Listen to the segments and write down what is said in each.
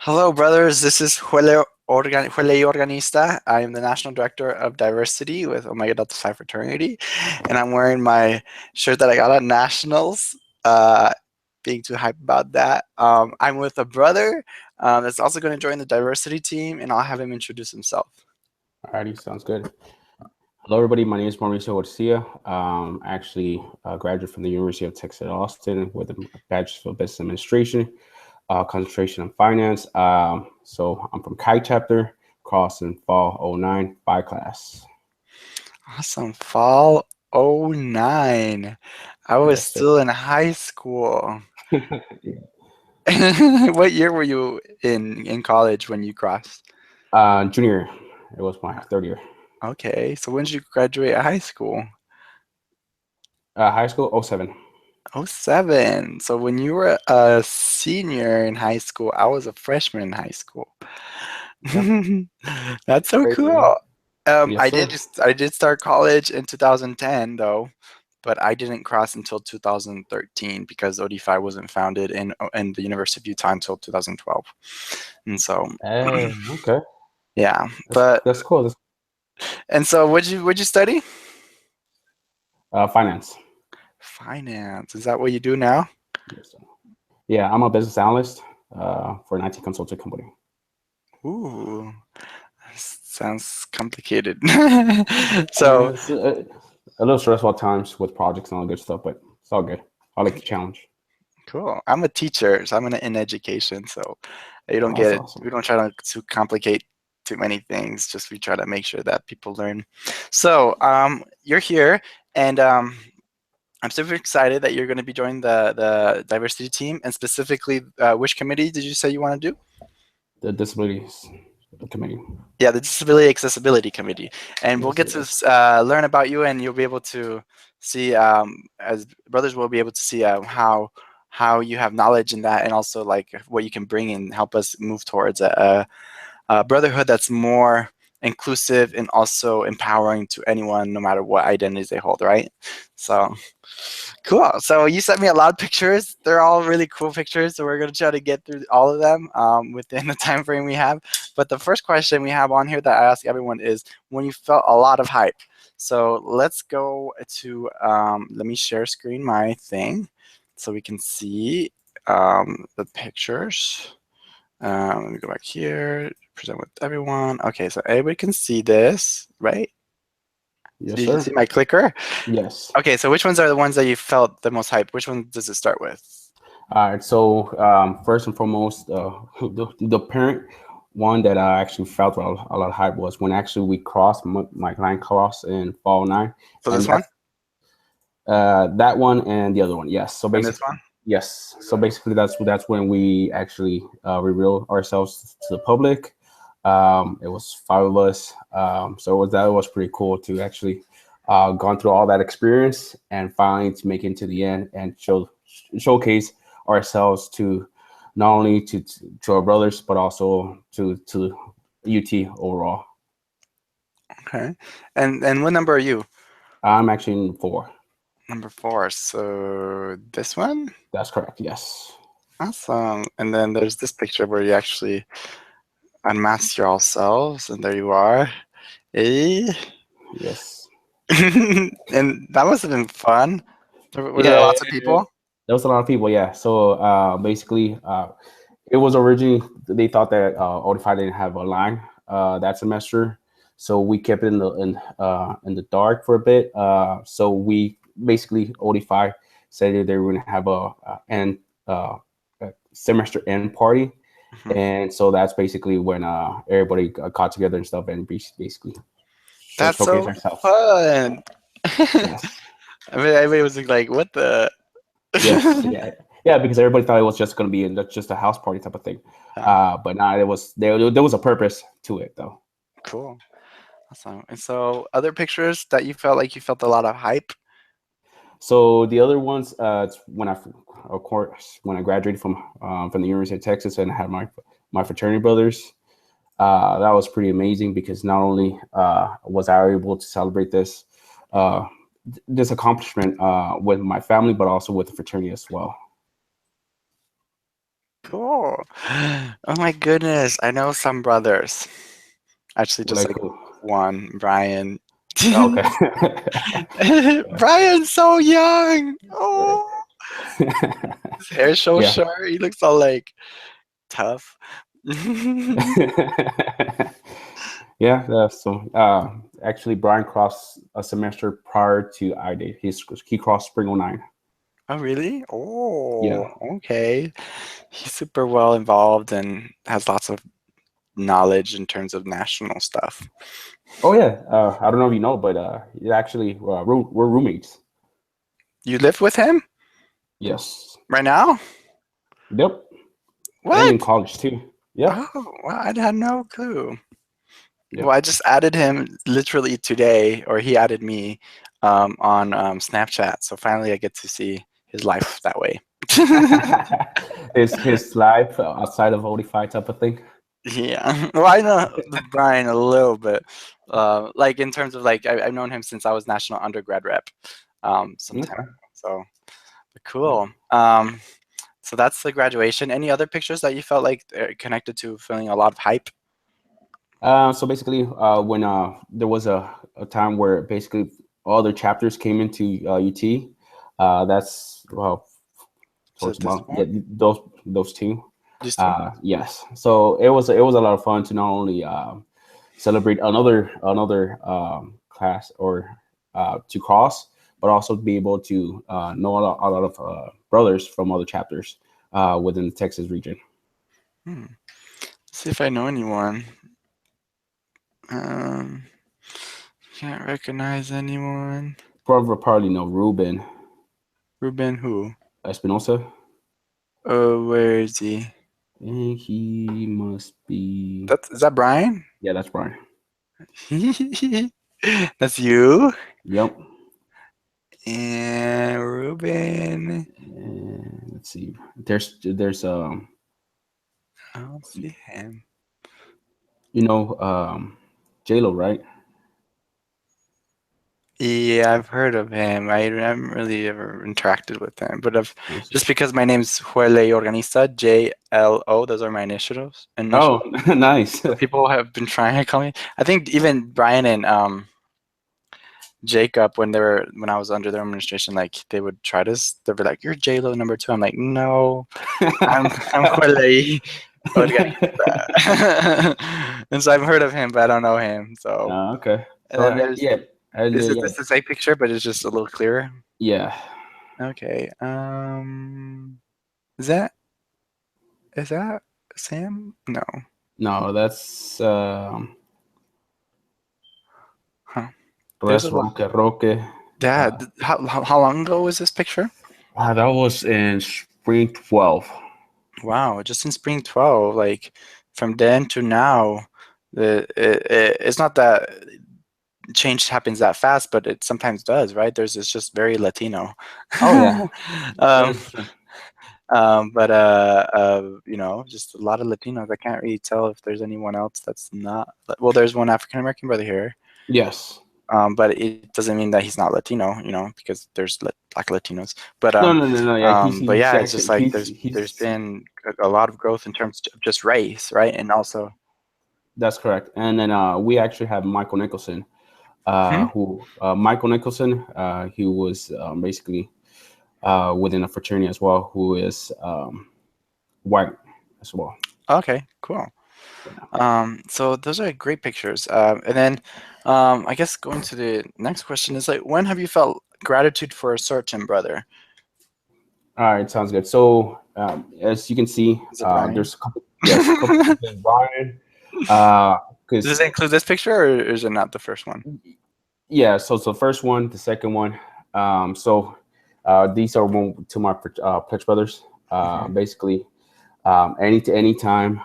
Hello, brothers. This is Juele Organista. I am the National Director of Diversity with Omega Delta Psi Fraternity, and I'm wearing my shirt that I got at Nationals. Uh, being too hype about that. I'm with a brother that's also going to join the diversity team, and I'll have him introduce himself. Alrighty, sounds good. Hello, everybody. My name is Mauricio Garcia. Actually, a graduate from the University of Texas at Austin with a Bachelor of Business Administration, concentration in finance. So I'm from Chi chapter, crossed in fall '09 by class. Awesome. Fall '09. I was Yes, sir. still in high school. Yeah. What year were you in college when you crossed? Junior, it was my third year. Okay, so when did you graduate high school? High school '07. Oh, 07. So when you were a senior in high school, I was a freshman in high school. Yeah, That's so crazy, right? cool. Yes, sir. I did start college in 2010 though, but I didn't cross until 2013 because OD5 wasn't founded in the University of Utah until 2012. And so Hey, okay, yeah, that's but that's cool. That's and so what'd you study? finance. Finance. Is that what you do now? Yes, sir. Yeah, I'm a business analyst for an IT consulting company. Ooh, sounds complicated. So, It's a little stressful at times with projects and all good stuff, but it's all good. I like the challenge. cool. I'm a teacher, so I'm in education. So you don't Oh, get that's it. awesome. We don't try to complicate too many things. Just we try to make sure that people learn. So, you're here, and I'm super excited that you're going to be joining the diversity team, and specifically, which committee did you say you want to do? The disabilities committee. Yeah, the Disability Accessibility Committee, and we'll Yes, get sir. to learn about you, and you'll be able to see, as brothers, will be able to see how you have knowledge in that, and also like what you can bring and help us move towards a brotherhood that's more inclusive and also empowering to anyone, no matter what identities they hold. Right? So. Cool. So you sent me a lot of pictures. They're all really cool pictures. So we're gonna try to get through all of them within the time frame we have. But the first question we have on here that I ask everyone is when you felt a lot of hype. So let's go to let me share screen my thing so we can see the pictures. Let me go back here, present with everyone. Okay, so everybody can see this, right? Yes, You can see sir. my clicker. Yes. Okay, so which ones are the ones that you felt the most hype? Which one does it start with? All right. So first and foremost, the parent one that I actually felt a lot of hype was when actually we crossed my line cross in fall '09, So this and one that one and the other one. Yes. So and this basically, one. yes. So basically, that's when we actually revealed ourselves to the public. It was five of us. So that was pretty cool to actually gone through all that experience and finally to make it to the end and showcase ourselves to not only to our brothers but also to UT overall. Okay, and what number are you? I'm actually in four. Number four. So this one. That's correct. Yes. Awesome. And then there's this picture where you actually unmask yourselves, and there you are. Hey. Yes. And that must have been fun. Were there Yeah. lots of people? There was a lot of people. Yeah. So basically, it was originally they thought that Odify didn't have a line that semester, so we kept it in the dark for a bit. So we basically Odify said that they were going to have a semester end party, Mhm. and so that's basically when everybody got together and stuff and basically That's showcase so ourselves. fun. I Yes. mean, everybody was like, "What the?" Yes, yeah, yeah, because everybody thought it was just going to be just a house party type of thing, Yeah, but nah, it was there was a purpose to it though. cool. Awesome. And so, other pictures that you felt like you felt a lot of hype. So the other ones, it's when of course, when I graduated from the University of Texas and had my fraternity brothers, that was pretty amazing because not only was I able to celebrate uh, this accomplishment with my family, but also with the fraternity as well. Cool. Oh my goodness. I know some brothers. Actually, just Like like who? one, Brian. Okay. Brian's so young. Oh, his hair's so Yeah. short. He looks all like tough. Yeah, so actually Brian crossed a semester prior to I did. He crossed Spring '09. Oh, really? Yeah. Oh, okay. He's super well involved and has lots of knowledge in terms of national stuff. Oh yeah. I don't know if you know, but actually we're roommates. You live with him Yes. right now? Yep. And in What? college too. Yep. Oh, well, I had no clue. Well, Yep. I just added him literally today, or he added me on Snapchat. So finally, I get to see his life that way. his life outside of Odify type of thing. Yeah. Well, I know Brian a little bit. Like in terms of like, I've known him since I was national undergrad rep, some time Okay. ago. So cool. So that's the graduation. Any other pictures that you felt like connected to feeling a lot of hype? So basically, when there was a time where basically all the chapters came into UT, that's well Is towards it this about yeah one? those two. These two? Yes, so it was a lot of fun to not only celebrate another class or to cross, but also be able to know a lot of brothers from other chapters within the Texas region. Hmm. See if I know anyone. Um, can't recognize anyone. Probably know Ruben Ruben who? Espinosa. Oh, where is he? And he must be. Is that Brian? Yeah, that's Brian. That's you? Yep. And Ruben. And let's see. There's I don't see him. you know J-Lo, right? Yeah, I've heard of him. I haven't really ever interacted with him, but I've Let's see. just because my name's Juele Organista, JLO, those are my initials. Oh, nice. So people have been trying to call me. I think even Brian and Jacob, when I was under their administration, like they would try to, they'd be like, "You're J-Lo number two." I'm like, "No, I'm Juele Organista." And so I've heard of him, but I don't know him. So Okay. and So then there's yeah, and is it yeah, this the same picture, but it's just a little clearer? yeah. Okay. Is that is that Sam? No. No, that's Huh. There's a Res lot. Roque Roque. Yeah. Uh, How long ago was this picture? that was in spring 12. Wow, just in spring 12, like from then to now, it's not that change happens that fast, but it sometimes does, right? It's just very Latino. Oh yeah, that um, is true. but just a lot of Latinos. I can't really tell if there's anyone else that's not. Well, there's one African American brother here, Yes. but it doesn't mean that he's not Latino, because there's Black Latinos. But No, no, no, no. Yeah, but he's yeah, it's just actually like there's he's been a lot of growth in terms of just race, right? And also, that's correct. And then we actually have Michael Nicholson, hmm? who Michael Nicholson, he was basically within a fraternity as well, who is white as well. Okay, cool. Yeah. So those are great pictures. And then I guess going to the next question is like, when have you felt gratitude for a certain brother? All right, sounds good. So as you can see, Is it Brian? there's a couple. Yes, a couple. There's Brian. Does Because it include this picture or is it not the first one? yeah, so the first one, the second one. These are one to my pledge brothers. Hmm. Basically, any time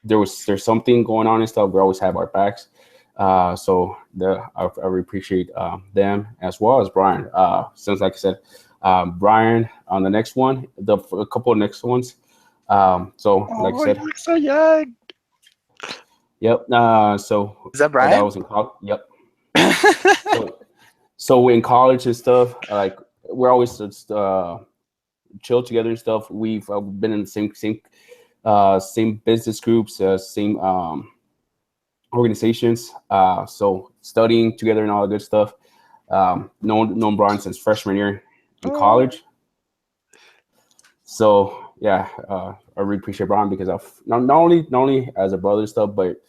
there's something going on and stuff, we always have our backs. I really appreciate them as well as Brian. Since like I said, Brian on the next one, a couple of next ones. So like I Oh, said, you look so young. yep. So Is that when I Brian? was in college, yep. So in college and stuff, like we're always just chill together and stuff. We've been in the same business groups, same organizations. So studying together and all the good stuff. Known Brian since freshman year in Oh, college. So yeah, I really appreciate Brian because of not only as a brother and stuff, but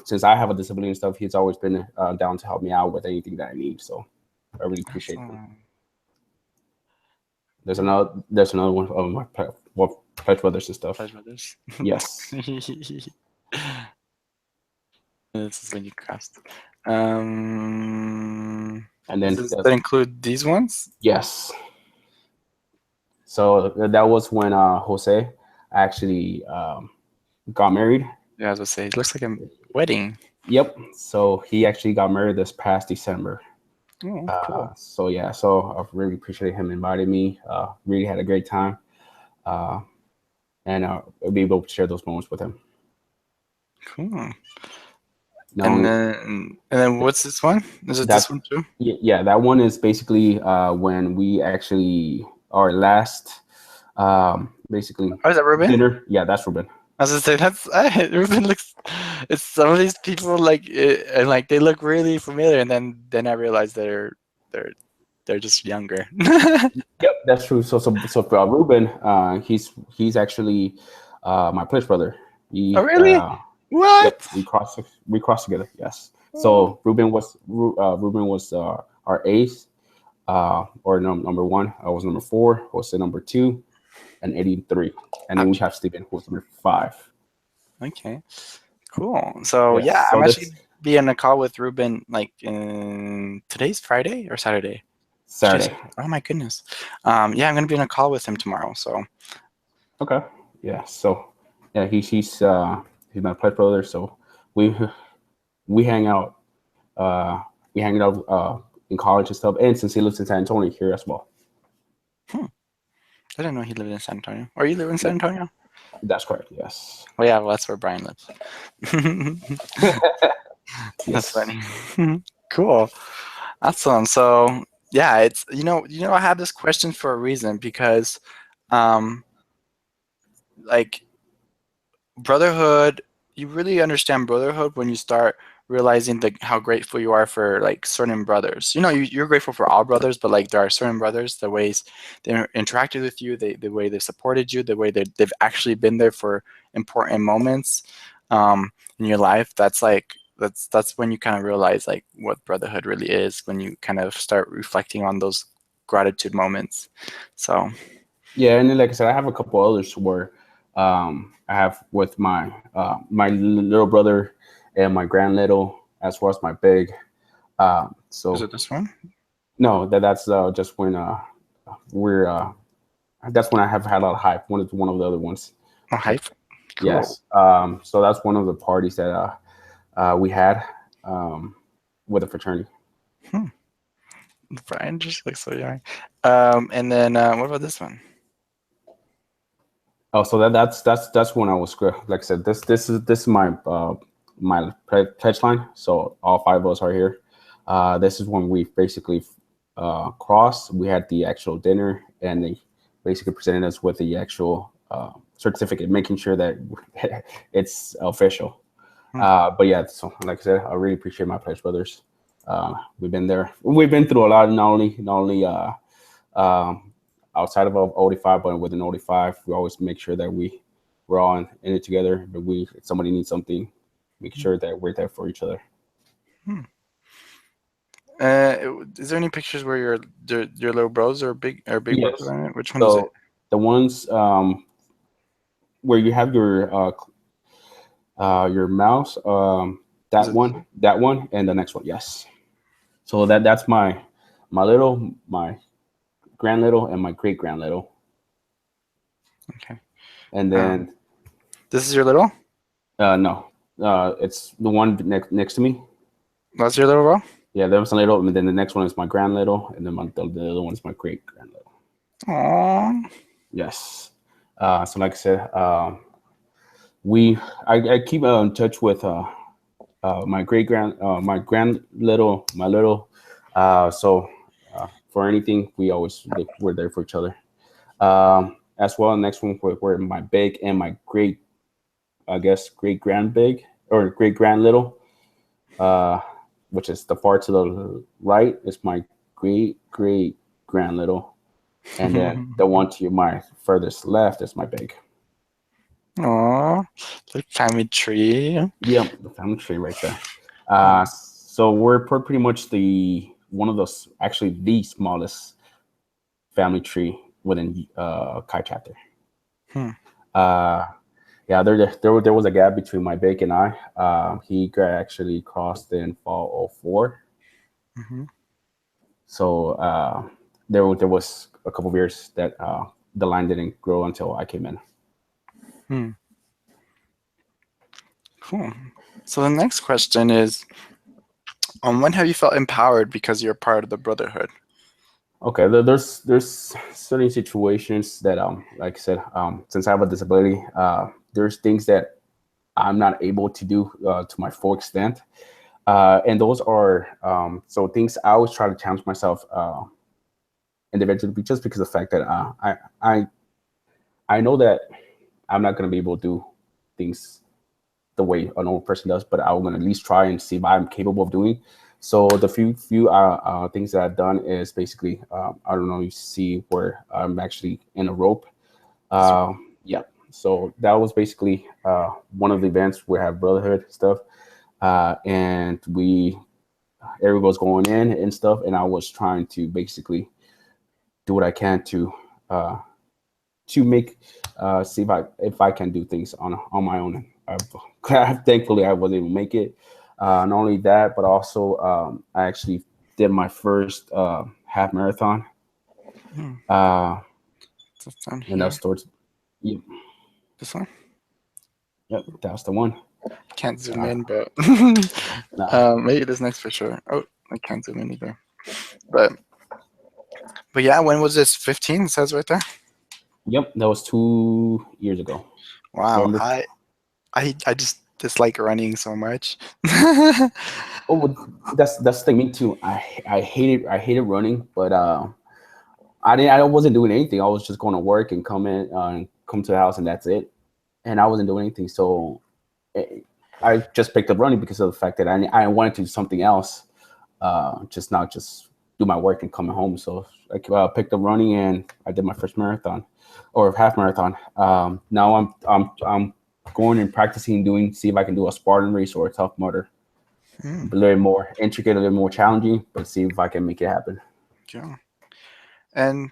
since I have a disability and stuff, he's always been down to help me out with anything that I need. So I really appreciate him. awesome. There's another one of my pledge brothers and stuff. Pledge Brothers. Yes, This is when you crossed. Um, and then does that include these ones? yes. So that was when Jose actually got married. Yeah, I was gonna say it looks like a wedding. Yep. So he actually got married this past December. Oh, cool. So yeah, so I really appreciate him inviting me. Really had a great time, uh, and I'll be able to share those moments with him. Cool. Not And only then what's this one? Is it that, this one too? yeah, that one is basically when we actually our last basically Oh, is that Ruben? dinner. Yeah, that's Ruben. I was gonna say that's Ruben looks. It's some of these people like and like they look really familiar, and then I realized they're they're just younger. Yep, that's true. So for Ruben, he's actually my pledge brother. Oh He really? Yep, What? we crossed together. Yes. Oh, So Ruben was our ace, or number one. I was number four. Jose number two, and Eddie three, and then we ouch. have Steven who was number five. Okay, cool. So yeah, Yes. I'm So actually this be on a call with Ruben like in today's Friday or Saturday. Today's Saturday. Saturday. Oh my goodness. Yeah, I'm gonna be on a call with him tomorrow. So Okay. Yeah. So yeah, he's my pledge brother. So we we hang out. Uh, we hang out in college and stuff, and since he lives in San Antonio here as well. hmm, I didn't know he lived in San Antonio. Or you live in San Yep, Antonio? that's correct. Yes. Oh yeah, well, that's where Brian lives. That's Yes. funny. Cool. Awesome. So yeah, it's I have this question for a reason because um like brotherhood, you really understand brotherhood when you start realizing how grateful you are for like certain brothers. You're grateful for all brothers, but like there are certain brothers, the ways they interacted with you, the way they supported you, the way they've actually been there for important moments in your life. That's when you kind of realize like what brotherhood really is, when you kind of start reflecting on those gratitude moments. So Yeah, and then, like I said, I have a couple others where I have with my little brother and my grand little, as well as my big. is So it this one? no, that's just when we're that's when I have had a lot of hype. One of the other ones. Oh, hype. Cool. Yes. So that's one of the parties that we had um, with the fraternity. Hmm. Brian just looks so young. And then what about this one? Oh, so that's when I was like I said, this is my pledge line. So all five of us are here. This is when we basically crossed. We had the actual dinner, and they basically presented us with the actual certificate, making sure that it's official. Hmm. But yeah, so like I said, I really appreciate my pledge brothers. We've been there. We've been through a lot. Not only um, outside of OD5, but within OD5, we always make sure that we're all in it together. But if somebody needs something, make sure that we're there for each other. Hmm. Is there any pictures where your little bros or big brothers Yes. on it? Which one is it? So the ones where you have your mouse, Is it this one? that one, and the next one. Yes. So that's my grand little, and my great grand little, Okay. and Um, then this is your little. no, it's the one next to me. That's your little bro. Yeah, there was a little, and then the next one is my grand little, and then the other one is my great grand little. Aww. Yes. So like I said, we I keep in touch with my grand little, my little. So for anything, we're there for each other. As well, next one were my big and my great, I guess, great grand big or great grand little, uh, which is the far to the right is my great grand little, and then the one to my furthest left is my big. Aw, like family tree. Yep, the family tree right there. Hmm. So we're pretty much the one of those, actually the smallest family tree within Kai chapter. Hmm. Uh, yeah, there was a gap between my bake and I. Actually crossed in fall '04, Hmm. so there was a couple of years that the line didn't grow until I came in. Hmm. Cool. So the next question is, when have you felt empowered because you're part of the brotherhood? Okay, there's certain situations that like I said, since I have a disability, there's things that I'm not able to do to my full extent, and those are so things I always try to challenge myself individually, just because of the fact that I know that I'm not going to be able to do things the way a normal person does, but I'm going to at least try and see what I'm capable of doing. So the few things that I've done is basically, I don't know, you see where I'm actually in a rope. Yes. Uh, yeah. So that was basically one of the events. We have brotherhood stuff, and everyone was going in and stuff, and I was trying to basically do what I can uh, to make see if I can do things on my own. Thankfully, I was able to make it. Not only that, but also I actually did my first half marathon, Hmm. uh, It's down and here. that's towards. Yep, This one. yep, that's the one. Can't zoom Uh, in, but nah, maybe this next picture. Oh, I can't zoom in either. But yeah, when was this? 15. It says right there. yep, that was 2 years ago. Wow. November. I just dislike running so much. Oh, well, that's the thing. Me too. I hated running, but I wasn't doing anything. I was just going to work and come to the house, and that's it. And I wasn't doing anything. So eh, I just picked up running because of the fact that I wanted to do something else, just not just do my work and coming home. So I picked up running, and I did my first marathon or half marathon. Now I'm going and practicing doing, see if I can do a Spartan race or a Tough Mudder. Hmm. A little more intricate, a little more challenging, but see if I can make it happen. Yeah. And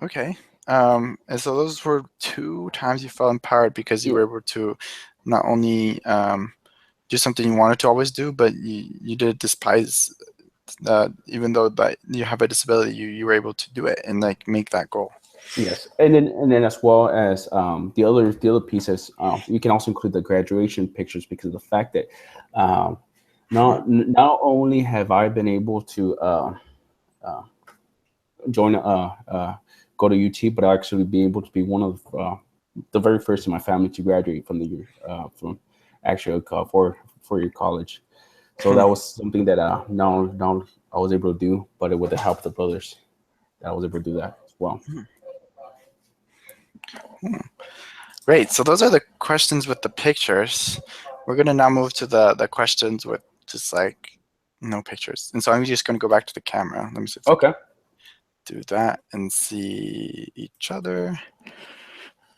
okay. And so those were two times you felt empowered because you Yeah. were able to not only do something you wanted to always do, but you did it despite even though that you have a disability, you were able to do it and like make that goal. Yes, and then as well as the other pieces, you can also include the graduation pictures because of the fact that um, not only have I been able to uh, join go to UT, but I actually be able to be one of the very first in my family to graduate from the year from actually four-year college. So that was something that now I was able to do, but it with the help of the brothers, that I was able to do that as well. Great. So those are the questions with the pictures. We're gonna now move to the questions with just like no pictures. And so I'm just gonna go back to the camera. Let me see if I can Okay, do that and see each other.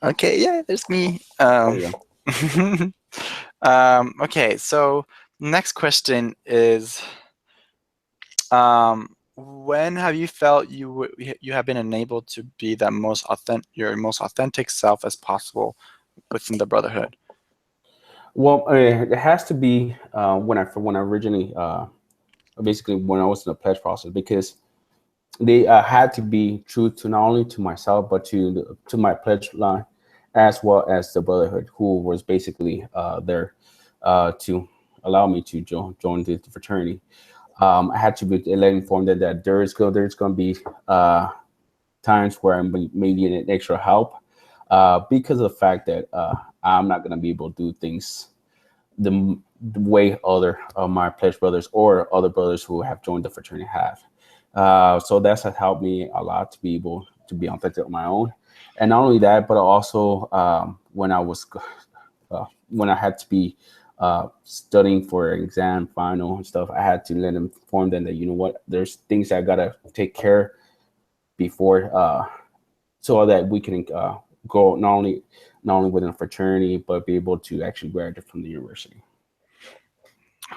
Okay, yeah, there's me. there you go. Okay, so next question is, when have you felt you have been enabled to be your most authentic self as possible within the brotherhood? Well, it has to be when I originally basically when I was in the pledge process, because they had to be true to not only to myself but to my pledge line, as well as the brotherhood, who was basically there to allow me to join the fraternity. I had to be let informed that there's going to be times where I may need an extra help because of the fact that I'm not going to be able to do things the way other of my pledge brothers or other brothers who have joined the fraternity have. So that's has helped me a lot to be able to be authentic on my own. And not only that, but also when I had to be studying for an exam, final and stuff, I had to let them inform them that, you know what, there's things I gotta take care before, so that we can go not only within a fraternity, but be able to actually graduate from the university.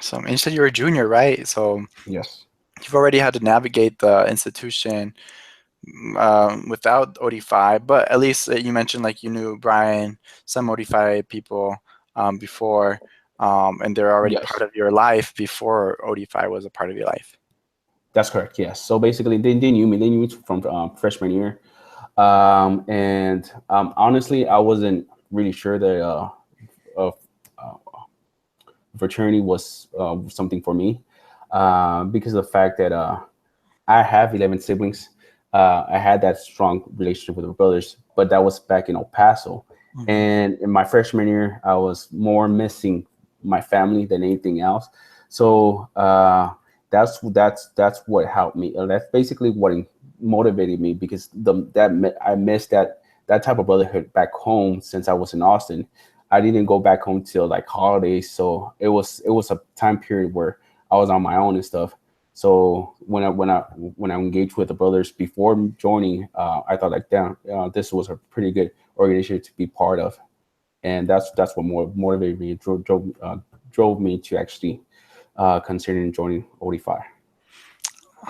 So, and you said you're a junior, right? So Yes. you've already had to navigate the institution without OD5, but at least you mentioned like you knew Brian, some OD5 people before, and they're already part Yes. of your life before OD5 was a part of your life. That's correct. Yes. So basically, they knew me. They knew me from freshman year. And honestly, I wasn't really sure that uh, fraternity was something for me, because of the fact that I have 11 siblings. I had that strong relationship with my brothers, but that was back in El Paso. Mhm. And in my freshman year, I was more missing my family than anything else. So that's what helped me. That's basically what motivated me, because I missed that type of brotherhood back home since I was in Austin. I didn't go back home till like holidays, so it was a time period where I was on my own and stuff. So when I engaged with the brothers before joining, I thought like, damn, this was a pretty good organization to be part of, and that's what more motivated me, drove me to actually considering joining OD5.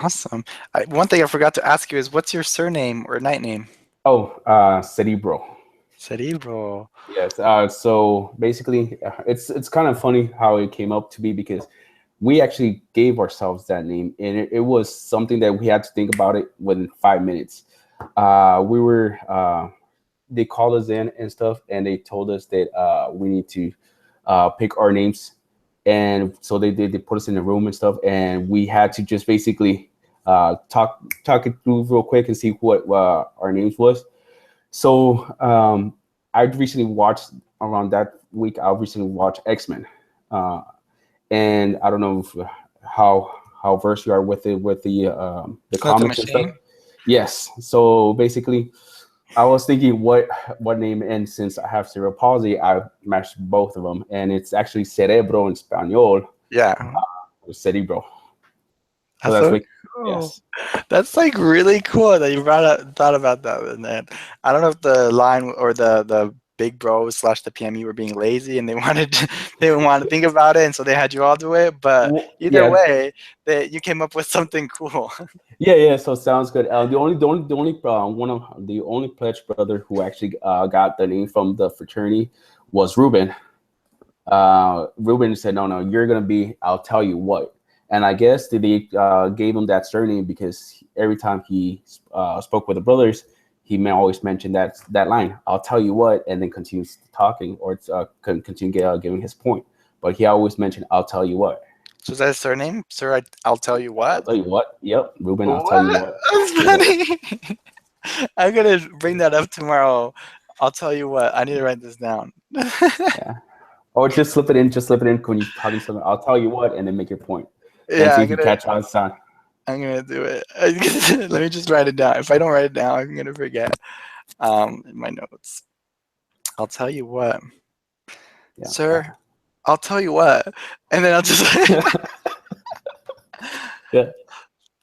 Awesome. One thing I forgot to ask you is what's your surname or night name? Oh, Cerebro. Cerebro. Yes. So basically, it's kind of funny how it came up to be, because we actually gave ourselves that name, and it was something that we had to think about it within 5 minutes. We were They called us in and stuff, and they told us that we need to pick our names, and so they put us in a room and stuff, and we had to just basically talk it through real quick and see what our names was. So I recently watched around that week. I recently watched X-Men, uh, and I don't know how versed you are with it with the Is that the comics and stuff. machine? Yes. So basically, I was thinking what name, and since I have cerebral palsy, I matched both of them, and it's actually cerebro in Spanish, Yeah. cerebro. So That's that's so what. cool. Yes. That's like really cool that you thought about that. And then I don't know if the line or the big bros slash the PME were being lazy and they wanted they didn't want to think about it, and so they had you all do it. But either Yeah, way, you came up with something cool. yeah. So sounds good. The only pledge brother who actually got the name from the fraternity was Ruben. Ruben said, "No, no, you're gonna be. I'll tell you what." And I guess they gave him that surname because every time he spoke with the brothers, he may always mention that line. I'll tell you what, and then continues talking or continue giving his point. But he always mentioned, "I'll tell you what." So is that his surname, sir? I'll tell you I'll what. tell you what. Yep, Ruben. I'll tell you What? what. That's Yep. funny. I'm gonna bring that up tomorrow. I'll tell you what. I need to write this down. Yeah. Or just slip it in. Just slip it in when you're talking something. I'll tell you what, and then make your point, and Yeah, see if you catch on sound. I'm gonna do it. Let me just write it down. If I don't write it down, I'm gonna forget. In my notes. I'll tell you what, Yeah. sir. I'll tell you what, and then I'll just Yeah.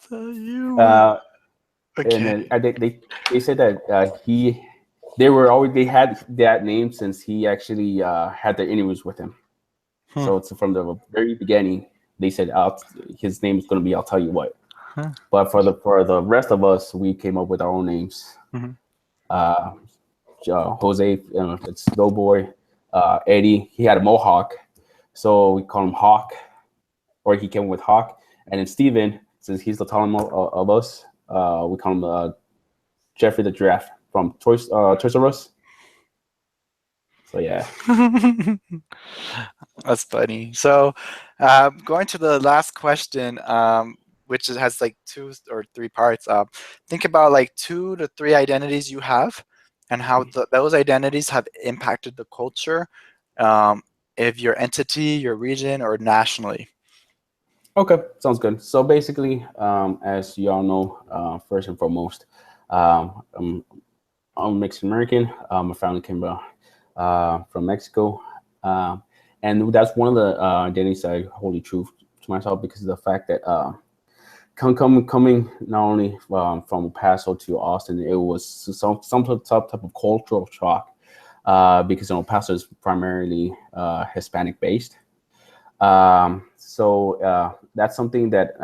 tell you what. Uh, and Okay. then they said that they had that name since he actually had the interviews with him. Hmm. So it's from the very beginning. They said his name is going to be I'll tell you what. Huh. But for the rest of us, we came up with our own names. Mhm. Uh, Jose, it's Doughboy. Eddie, he had a mohawk, so we call him Hawk, or he came with Hawk. And then Steven, since he's the taller of us, we call him Jeffrey the Giraffe from Toys R Us. So yeah. That's funny. So, going to the last question, which has like two or three parts. Think about like 2 to 3 identities you have, and how those identities have impacted the culture, um, of your entity, your region, or nationally. Okay, sounds good. So basically, as you all know, first and foremost, um, I'm Mexican American. My family came from Mexico, um, and that's one of the identities I hold true to myself because of the fact that coming not only from El Paso to Austin, it was some type of cultural shock because El Paso is primarily Hispanic based. So that's something that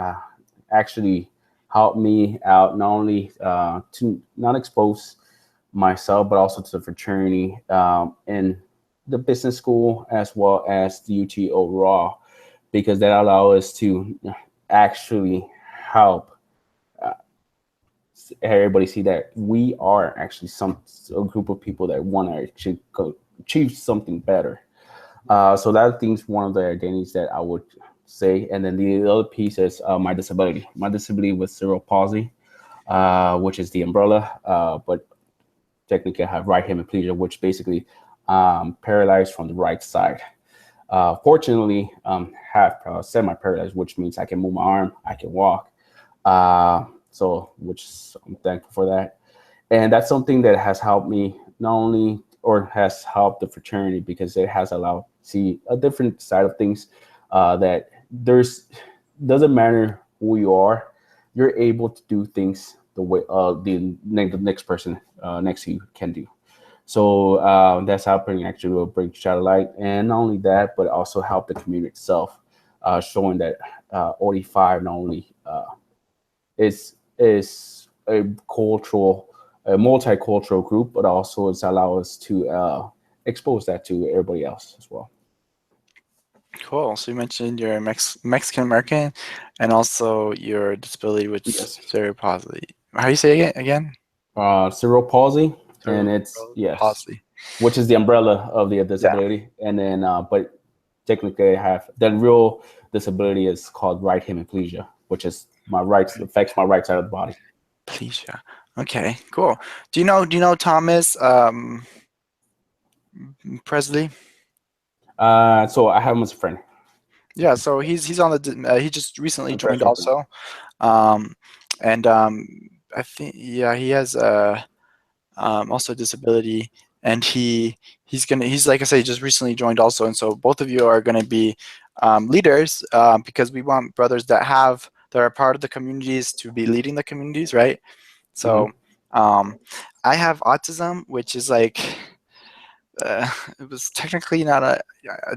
actually helped me out not only to not expose myself, but also to the fraternity and the business school as well as the UT overall, because that allowed us to actually help everybody see that we are actually some a group of people that want to actually achieve something better. So that thing's one of the identities that I would say. And then the other piece is my disability. My disability with cerebral palsy, which is the umbrella, but technically I have right hemiplegia, which basically paralyzed from the right side. Fortunately, have semi-paralyzed, which means I can move my arm, I can walk. So, which I'm thankful for that. And that's something that has helped me not only or has helped the fraternity because it has allowed see a different side of things that there's doesn't matter who you are, you're able to do things the way the next person next to you can do. So that's helping actually will bring shadow light, and not only that, but also help the community itself, showing that OD5 not only is a cultural, a multicultural group, but also it's allow us to expose that to everybody else as well. Cool. So you mentioned you're Mexican American, and also your disability with Yes. cerebral palsy. How do you say it again? Cerebral palsy, and it's Cerebral yes, palsy. which is the umbrella of the Yeah. disability, and then but technically I have the real disability is called right hemiplegia, which is my right affects my right side of the body. Plesia. Okay, cool. Do you know Thomas Presley? So I have him as a friend. Yeah, so he's on the he just recently A very joined strong friend. also. Um and I think yeah, he has also a disability, and he's like I say, just recently joined also, and so both of you are gonna be leaders because we want brothers that are part of the communities to be leading the communities, right? So Hmm. um I have autism, which is like it was technically not a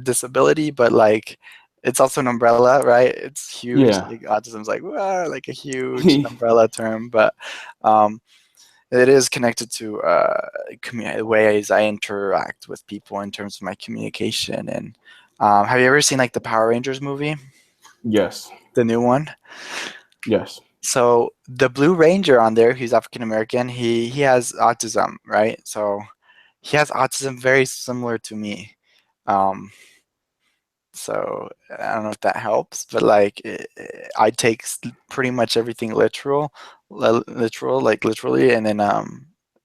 disability, but like it's also an umbrella, right? It's huge. Yeah. Like autism's like like a huge umbrella term, but um, it is connected to ways I interact with people in terms of my communication. And have you ever seen like the Power Rangers movie, Yes. the new one? Yes. So the Blue Ranger on there, who's African American, he has autism, right? So he has autism very similar to me. Um, so I don't know if that helps, but like I take pretty much everything literal, like literally, and then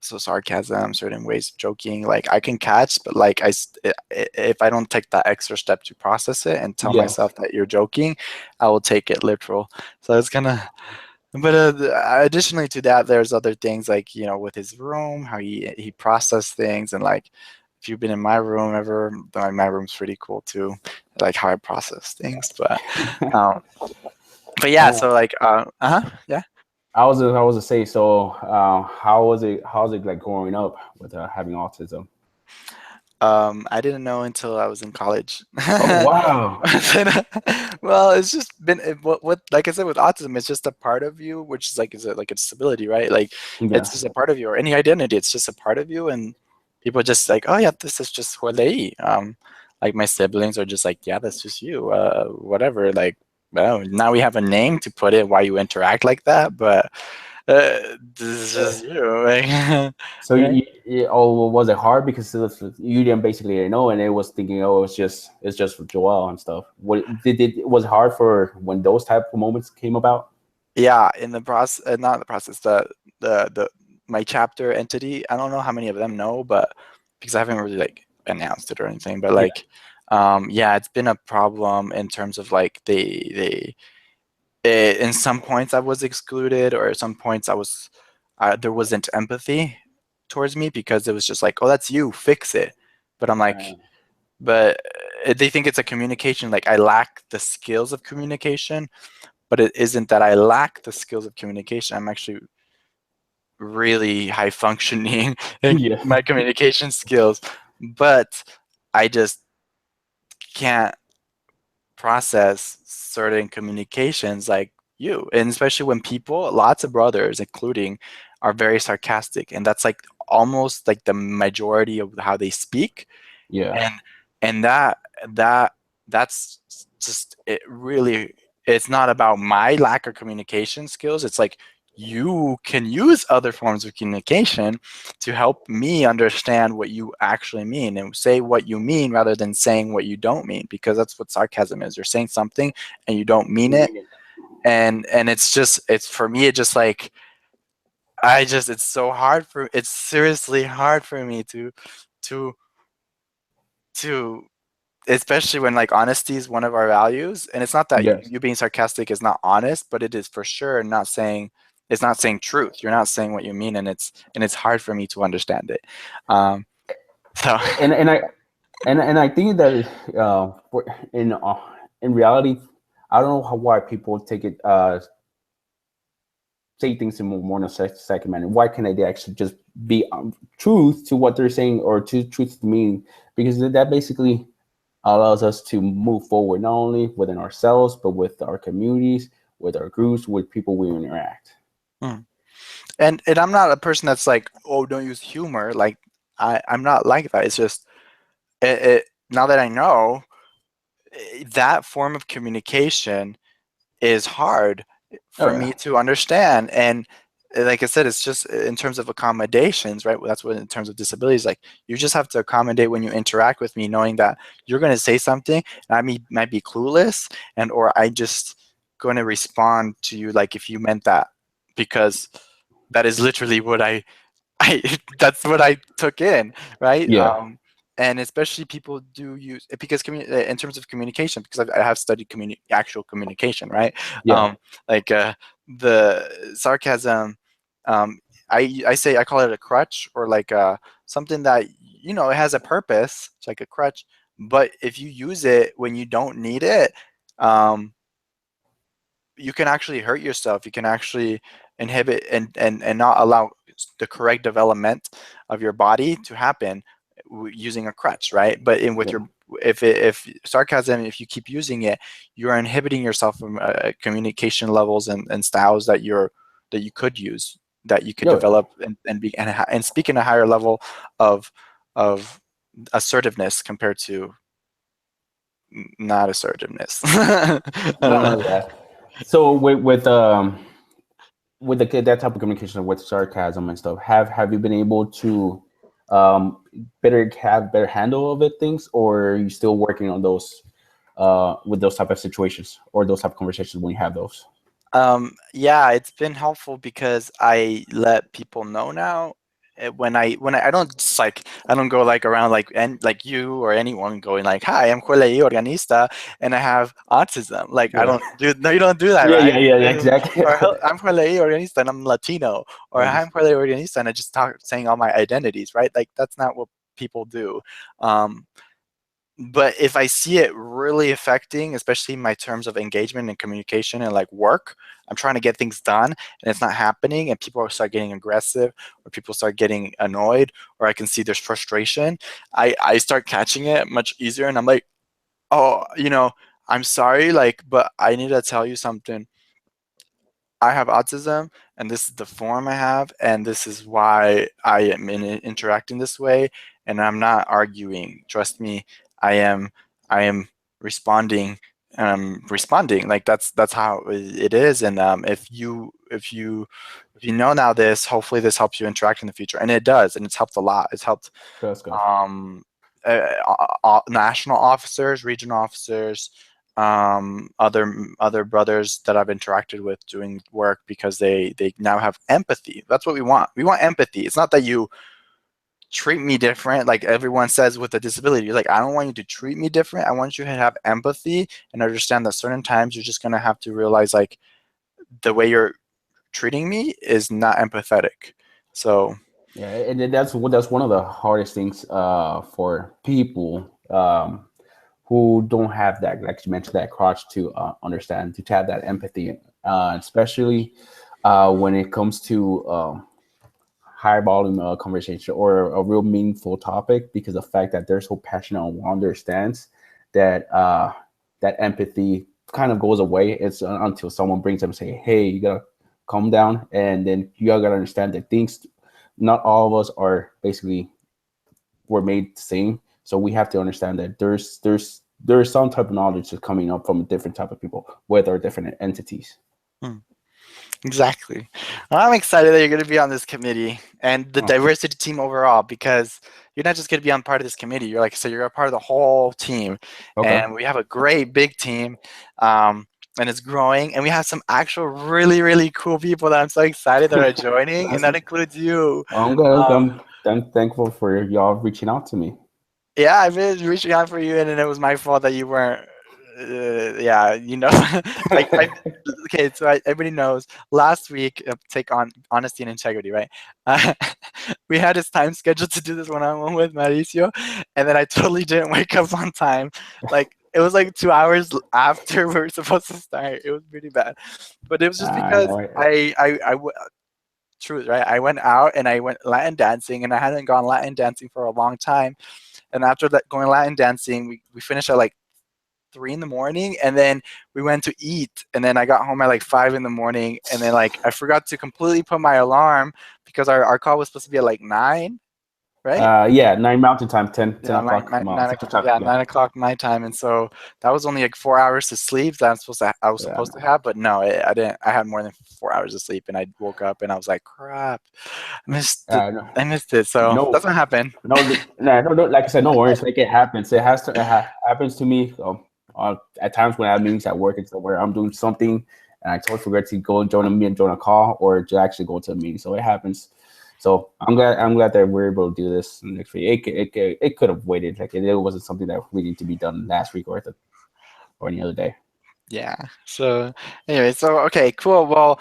so sarcasm, certain ways of joking, like I can catch, but like if I don't take that extra step to process it and tell Yes. myself that you're joking, I will take it literal. So it's gonna but additionally to that, there's other things like with his room, how he processed things, and like if you've been in my room ever, my room's pretty cool too, like how I process things. Um, but yeah, uh, so like yeah. I was to say. So, how was it? How's it like growing up with having autism? I didn't know until I was in college. Oh wow. Well, it's just been what like I said with autism, it's just a part of you, which is like like a disability, right? Like it's Yeah. just a part of you, or any identity. It's just a part of you, and people just like, oh yeah, this is just who they eat. Like my siblings are just like, yeah, that's just you. Whatever. Like, well, now we have a name to put it why you interact like that, but this is just you, like, So right? oh, was it hard because you didn't basically know, and it was thinking, oh, it's just for Joel and stuff. What did it was hard for when those type of moments came about? Yeah, in the process, not the process, the my chapter entity. I don't know how many of them know, but because I haven't really like announced it or anything, but Yeah. like, yeah, it's been a problem in terms of like in some points I was excluded, or at some points I was there wasn't empathy, towards me because it was just like, oh, that's you, fix it. But I'm like, Uh, but they think it's a communication. Like I lack the skills of communication, but it isn't that I lack the skills of communication. I'm actually really high functioning in yeah, my communication skills, but I just can't process certain communications like you. And especially when people, lots of brothers including, are very sarcastic, and that's like almost like the majority of how they speak. yeah, And and that that's just it really, it's not about my lack of communication skills. It's like you can use other forms of communication to help me understand what you actually mean and say what you mean rather than saying what you don't mean, because that's what sarcasm is. You're saying something and you don't mean it. And it's just, it's for me, it just like, I just, it's so hard for, it's seriously hard for me to to especially when like honesty is one of our values. And it's not that yes, you being sarcastic is not honest, but it is for sure not saying, it's not saying truth. You're not saying what you mean, and it's hard for me to understand it. um so and I and I think that for, in reality, I don't know why people take it say things in more in a second manner. Why can't they actually just be truth to what they're saying or to truth to mean? Because that basically allows us to move forward not only within ourselves but with our communities, with our groups, with people we interact. mm. And I'm not a person that's like, oh, don't use humor. Like I'm not like that. It's just now that I know, that form of communication is hard Oh for yeah, me to understand. And like I said, it's just in terms of accommodations, right? That's what, in terms of disabilities, like you just have to accommodate when you interact with me, knowing that you're going to say something and might be clueless, and or I just going to respond to you like if you meant that, because that is literally what I that's what I took in, right? yeah, And especially people do use because in terms of communication, because I have studied actual communication, right? yeah, Um, like the sarcasm, um, I say I call it a crutch, or like something that it has a purpose. It's like a crutch, but if you use it when you don't need it, um, you can actually hurt yourself. You can actually inhibit and not allow the correct development of your body to happen using a crutch, right? But in with yeah, your, if sarcasm, if you keep using it, you are inhibiting yourself from communication levels and styles that you could use, that you could yeah. develop and be and speak in a higher level of of assertiveness compared to not assertiveness. I don't know. Yeah. So with that type of communication with sarcasm and stuff, have you been able to um have better handle of it things, or are you still working on those with those type of situations or those type of conversations when you have those? Yeah, it's been helpful because I let people know now. I don't just like, I don't go like around like, and like you or anyone going like, hi, I'm Kualei Organista and I have autism. Like I Yeah. don't do, no, you don't do that, Yeah, right? yeah, yeah, yeah, exactly. Or I'm Kualei Organista and I'm Latino, or hi, I'm Kualei Organista and I just talk saying all my identities, right? Like that's not what people do. Um, but if I see it really affecting, especially my terms of engagement and communication and like work, I'm trying to get things done and it's not happening, and people start getting aggressive or people start getting annoyed, or I can see there's frustration, I start catching it much easier, and I'm like, oh, I'm sorry, like, but I need to tell you something. I have autism, and this is the form I have, and this is why I am interacting this way, and I'm not arguing. Trust me, I am. I am responding. Responding like that's how it is. And if you know now this, hopefully this helps you interact in the future, and it does, and it's helped a lot. It's helped That's good. um, national officers, regional officers, other brothers that I've interacted with doing work, because they now have empathy. That's what we want. We want empathy. It's not that you treat me different like everyone says with a disability. You're like, I don't want you to treat me different. I want you to have empathy and understand that certain times you're just gonna have to realize like the way you're treating me is not empathetic. So Yeah, and then that's one of the hardest things for people who don't have that, like you mentioned, that crotch to understand, to have that empathy, especially when it comes to high volume conversation or a real meaningful topic, because the fact that they're so passionate and understands that that empathy kind of goes away. It's until someone brings them and say, "Hey, you gotta calm down," and then you gotta understand that things, not all of us are basically were made the same. So we have to understand that there's some type of knowledge that's coming up from different type of people, whether different entities. Hmm. Exactly. Well, I'm excited that you're going to be on this committee and the Oh, diversity team overall, because you're not just going to be on part of this committee. You're like, so you're a part of the whole team, okay. and we have a great big team, um, and it's growing. And we have some actual really really cool people that I'm so excited that are joining, and That's that includes you. I'm good. Um, I'm thankful for y'all reaching out to me. Yeah, I've been reaching out for you, and then it was my fault that you weren't. Yeah, I okay. So everybody knows. Last week, take on honesty and integrity, right? Uh, we had this time scheduled to do this one-on-one with Mauricio, and then I totally didn't wake up on time. Like it was like 2 hours after we were supposed to start. It was pretty bad, but it was just I because know it. truth, right? I went out and I went Latin dancing, and I hadn't gone Latin dancing for a long time. And after that, going Latin dancing, we finished at like 3 in the morning, and then we went to eat, and then I got home at like 5 in the morning, and then like I forgot to completely put my alarm because our call was supposed to be at like 9, right? Yeah, 9 Mountain Time, 10 Yeah, o'clock Central Time. yeah, Yeah, 9 o'clock my time, and so that was only like 4 hours to sleep that I was yeah. supposed to have, but no, I didn't. I had more than 4 hours of sleep, and I woke up and I was like, crap, No, I missed it. So that's no, what happened. no. Like I said, no worries. Like it happens. It has to. Happens to me. At times when I have meetings at work and stuff where I'm doing something and I totally forget to go and join a meeting, join a call, or to actually go to a meeting. So it happens. So I'm glad that we're able to do this next week. It could have waited. Like it wasn't something that we need to be done last week or any other day. Yeah. So anyway, so okay, cool. Well,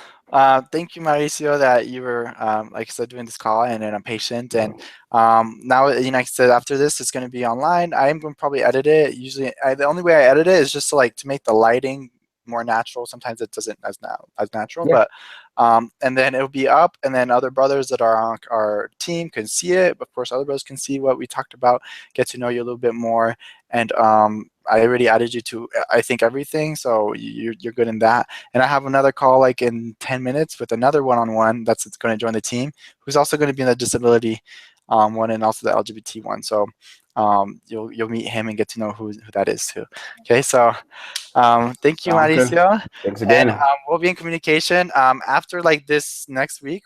thank you, Mauricio, that you were, like I said, doing this call, and then I'm patient. And now, like I said, after this, it's going to be online. I am going to probably edit it. Usually, the only way I edit it is just to make the lighting more natural. Sometimes it doesn't as natural, Yeah. but and then it'll be up, and then other brothers that are on our team can see it. Of course, other brothers can see what we talked about, get to know you a little bit more, and I already added you to I think everything, so you're good in that. And I have another call like in 10 minutes with another one-on-one that's going to join the team, who's also going to be in the disability one and also the LGBT one. So you'll meet him and get to know who that is too. Okay, so thank you, Sounds good. Mauricio, Thanks and again. we'll be in communication. After like this next week,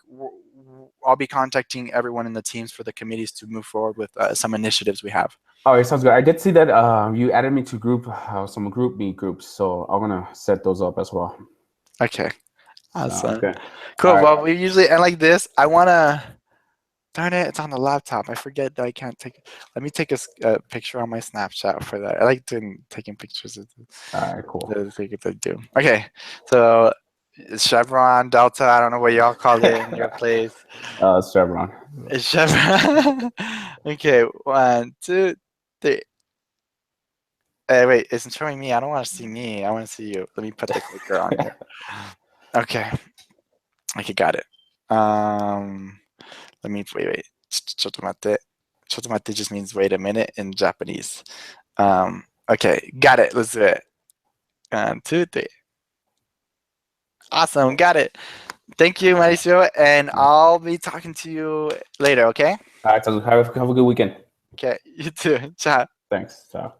I'll be contacting everyone in the teams for the committees to move forward with some initiatives we have. All right, sounds good. I did see that you added me to some group me groups, so I'm gonna set those up as well. Okay, Sounds awesome. good. All Cool. right. Well, we usually end like this. I wanna. Darn it! It's on the laptop. I forget that I can't take. Let me take a picture on my Snapchat for that. I like taking pictures of All right. Cool. the thing to do. Okay, so Chevron, Delta. I don't know what y'all call it in your place. Chevron. It's Chevron. Okay, 1, 2, 3. Wait, it's showing me. I don't want to see me. I want to see you. Let me put the clicker on here. Okay. Okay, got it. Let me wait. ちょっと待って. ちょっと待って just means wait a minute in Japanese. Okay, got it. Let's do it. 1, 2, 3. Awesome, got it. Thank you, Mauricio, and I'll be talking to you later. Okay. All right. So have a good weekend. Okay, you too. Ciao. Thanks. Ciao.